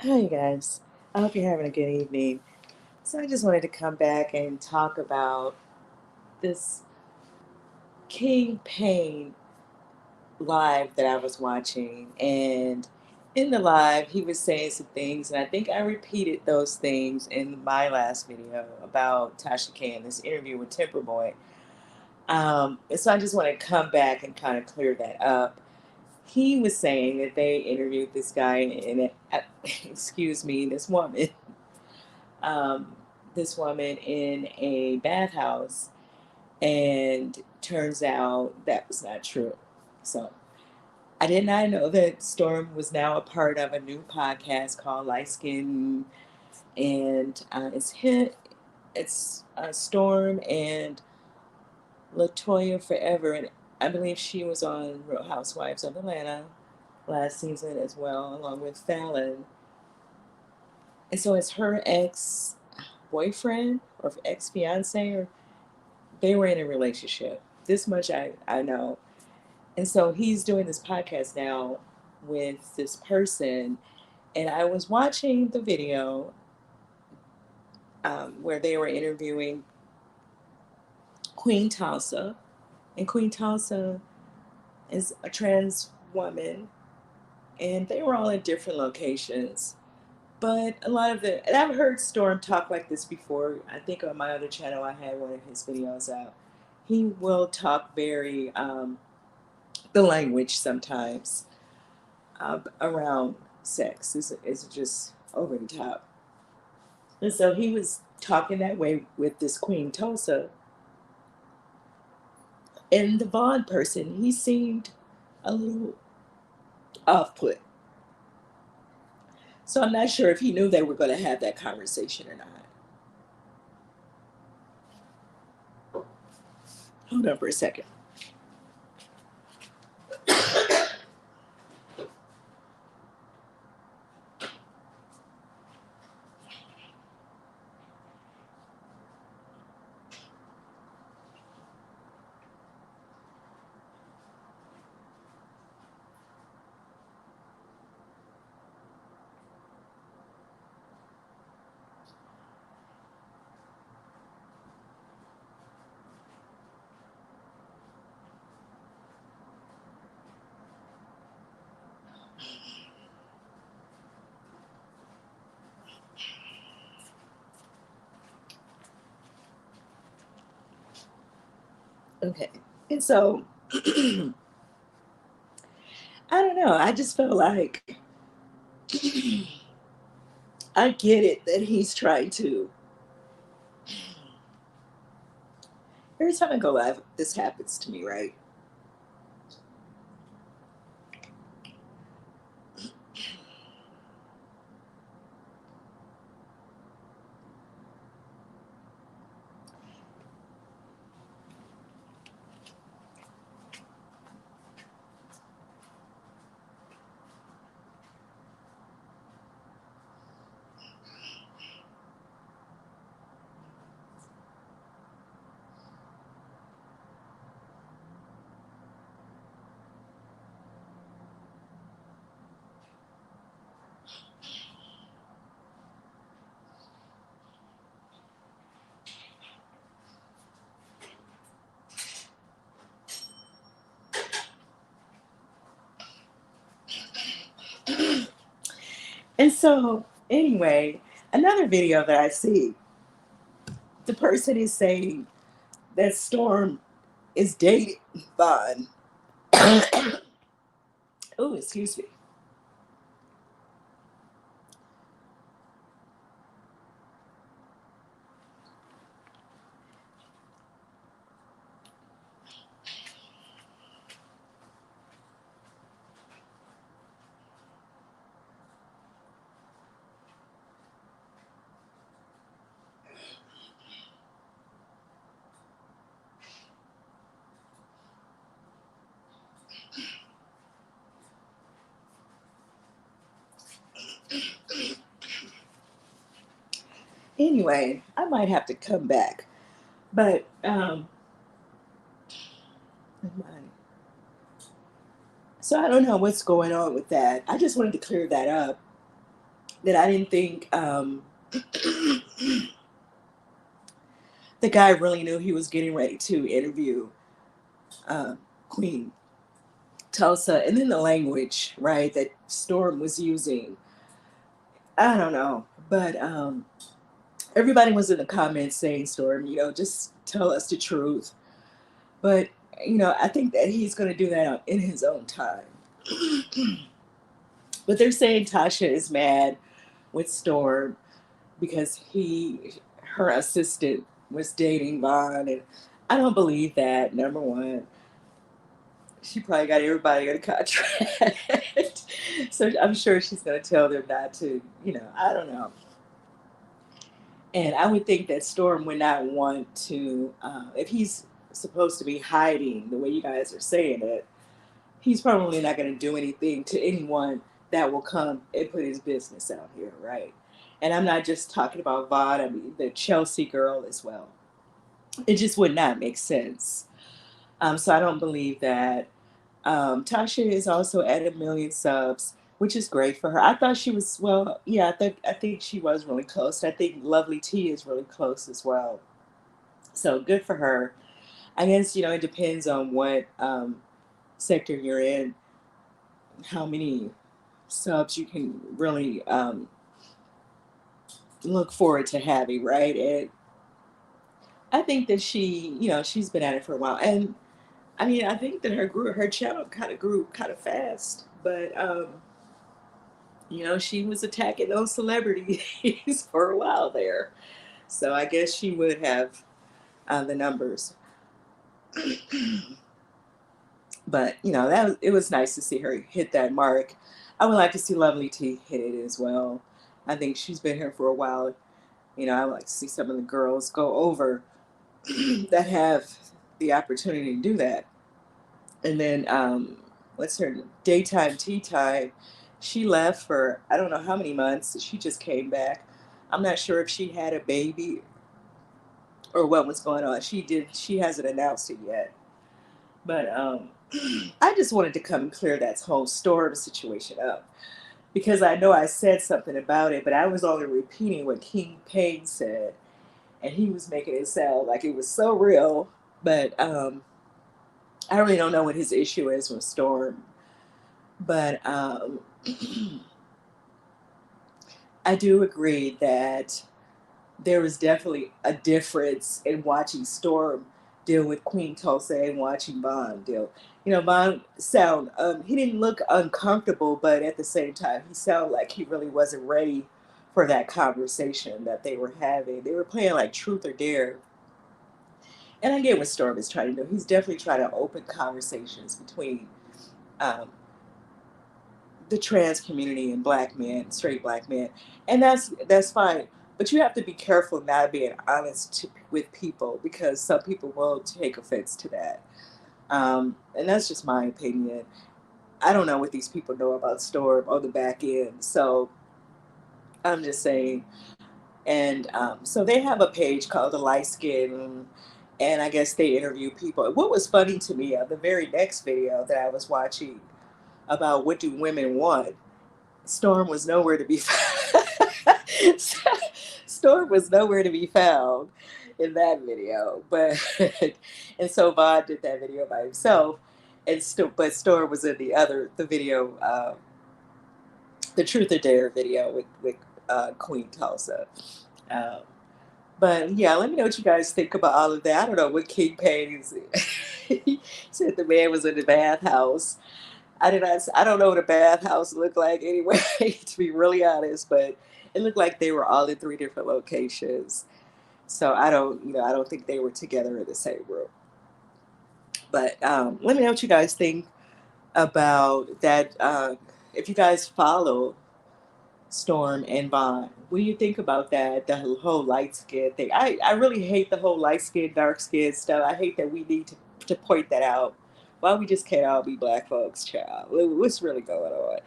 Hi, you guys. I hope you're having a good evening. So, I just wanted to come back and talk about this King Payne live that I was watching. And in the live, he was saying some things, and I think I repeated those things in my last video about Tasha K in this interview with Timber Boy. And so, I just want to come back and kind of clear that up. He was saying that they interviewed this guy and excuse me, um, this woman in a bathhouse, and turns out that was not true. So I did not know that Storm was now a part of a new podcast called Light Skin, and it's Storm and Latoya Forever, and I believe she was on Real Housewives of Atlanta last season as well, along with Fallon. And so it's her ex boyfriend or ex fiance, or they were in a relationship. This much I know. And so he's doing this podcast now with this person. And I was watching the video where they were interviewing Queen Tulsa. And Queen Tulsa is a trans woman. And they were all in different locations. But a lot of and I've heard Storm talk like this before. I think on my other channel, I had one of his videos out. He will talk very, the language sometimes around sex is just over the top. And so he was talking that way with this Queen Tulsa. And the Vaughn person, he seemed a little off put. So I'm not sure if he knew they were going to have that conversation or not. Hold on for a second. Okay. And so I don't know. I just felt like I get it that he's trying to. Every time I go live, this happens to me, right? And so, anyway, another video that I see, the person is saying that Storm is dating Vaughn. Oh, excuse me. Anyway, I might have to come back. But, so I don't know what's going on with that. I just wanted to clear that up. that I didn't think the guy really knew he was getting ready to interview uh, Queen Tulsa, and then the language, right, that Storm was using. I don't know, but everybody was in the comments saying, Storm, just tell us the truth. But I think that he's going to do that in his own time. But they're saying Tasha is mad with Storm because her assistant was dating Vaughn, and I don't believe that. Number one, she probably got everybody on a contract, so I'm sure she's going to tell them not to. I don't know. And I would think that Storm would not want to, if he's supposed to be hiding the way you guys are saying it, he's probably not going to do anything to anyone that will come and put his business out here, right? And I'm not just talking about Vaughn, I mean the Chelsea girl as well. It just would not make sense. So I don't believe that. Tasha is also at 1 million subs, which is great for her. I thought she was, well, yeah, I think she was really close. I think Lovely T is really close as well. So good for her. I guess it depends on what sector you're in, how many subs you can really look forward to having, right? And I think that she's been at it for a while, and I mean, I think that her channel grew kind of fast, but she was attacking those celebrities for a while there, so I guess she would have the numbers. But it was nice to see her hit that mark. I would like to see Lovely T hit it as well. I think she's been here for a while. I would like to see some of the girls go over that have the opportunity to do that. And then what's her daytime tea time? She left for I don't know how many months. She just came back. I'm not sure if she had a baby or what was going on. She hasn't announced it yet. But I just wanted to come and clear that whole Storm situation up because I know I said something about it, but I was only repeating what King Payne said, and he was making it sound like it was so real. But I really don't know what his issue is with Storm. But I do agree that there was definitely a difference in watching Storm deal with Queen Tulsa and watching Vaughn deal. Vaughn he didn't look uncomfortable, but at the same time, he sounded like he really wasn't ready for that conversation that they were having. They were playing like truth or dare. And I get what Storm is trying to do. He's definitely trying to open conversations between um, the trans community and black men, straight black men, and that's fine. But you have to be careful not being honest with people because some people will take offense to that, and that's just my opinion. I don't know what these people know about Storm on the back end, so I'm just saying. And so they have a page called the Light Skin, and I guess they interview people. What was funny to me, the very next video that I was watching about what do women want, Storm was nowhere to be found. Storm was nowhere to be found in that video, but and so Vaughn did that video by himself, and still, but Storm was in the video, the Truth or Dare video with Queen Tulsa. Um, but yeah, let me know what you guys think about all of that. I don't know what King Payne is. He said the man was in the bathhouse. I did not. I don't know what a bathhouse looked like anyway, to be really honest. But it looked like they were all in 3 different locations. So I don't think they were together in the same room. But let me know what you guys think about that. If you guys follow Storm and Vaughn, what do you think about that? The whole light skin thing. I really hate the whole light skin, dark skin stuff. I hate that we need to point that out. Why we just can't all be black folks, child? What's really going on?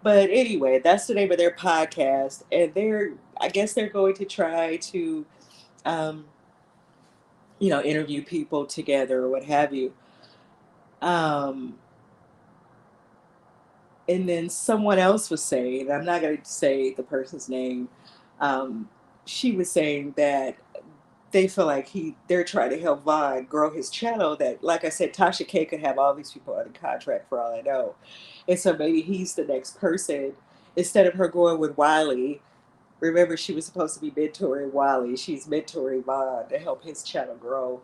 But anyway, that's the name of their podcast, and I guess they're going to try to, um, interview people together or what have you. Um, And then someone else was saying, and I'm not going to say the person's name, um, she was saying that they feel like they're trying to help Vaughn grow his channel. That, like I said, Tasha K could have all these people under contract for all I know, and so maybe he's the next person instead of her going with Wiley. Remember, she was supposed to be mentoring Wiley. She's mentoring Vaughn to help his channel grow.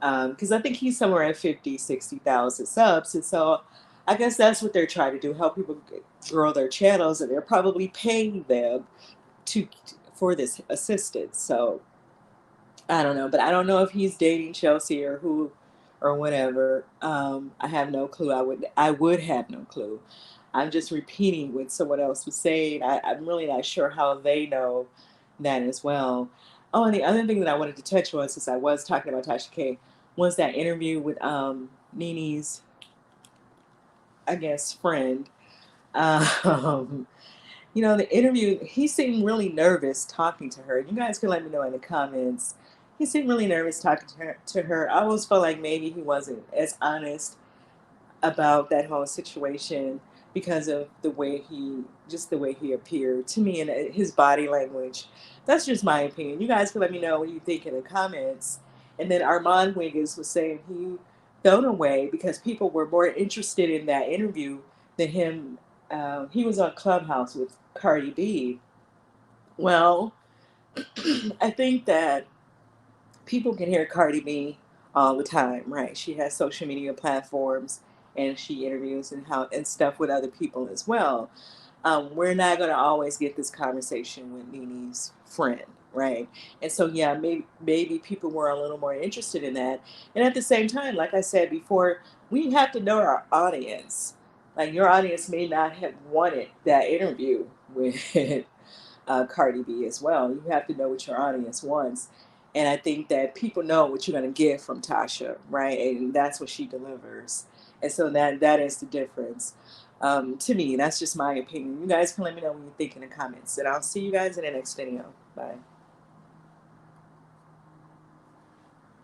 Because I think he's somewhere at 50, 60,000 subs. And so I guess that's what they're trying to do, help people grow their channels. And they're probably paying them to for this assistance. So I don't know. But I don't know if he's dating Chelsea or who or whatever. I have no clue. I would have no clue. I'm just repeating what someone else was saying. I'm really not sure how they know that as well. Oh, and the other thing that I wanted to touch on, since I was talking about Tasha K, was that interview with Nini's, I guess, friend. Um, the interview, he seemed really nervous talking to her. You guys can let me know in the comments. He seemed really nervous talking to her. I always felt like maybe he wasn't as honest about that whole situation because of the way he appeared to me and his body language. That's just my opinion. You guys can let me know what you think in the comments. And then Armand Wiggins was saying he felt away because people were more interested in that interview than him. He was on Clubhouse with Cardi B. Well, I think that people can hear Cardi B all the time, right? She has social media platforms and she interviews and stuff with other people as well. We're not going to always get this conversation with Nini's friend, right? And so, yeah, maybe people were a little more interested in that. And at the same time, like I said before, we have to know our audience. Like your audience may not have wanted that interview with Cardi B as well. You have to know what your audience wants. And I think that people know what you're going to get from Tasha, right? And that's what she delivers. And so that is the difference. To me, that's just my opinion. You guys can let me know what you think in the comments. And I'll see you guys in the next video. Bye.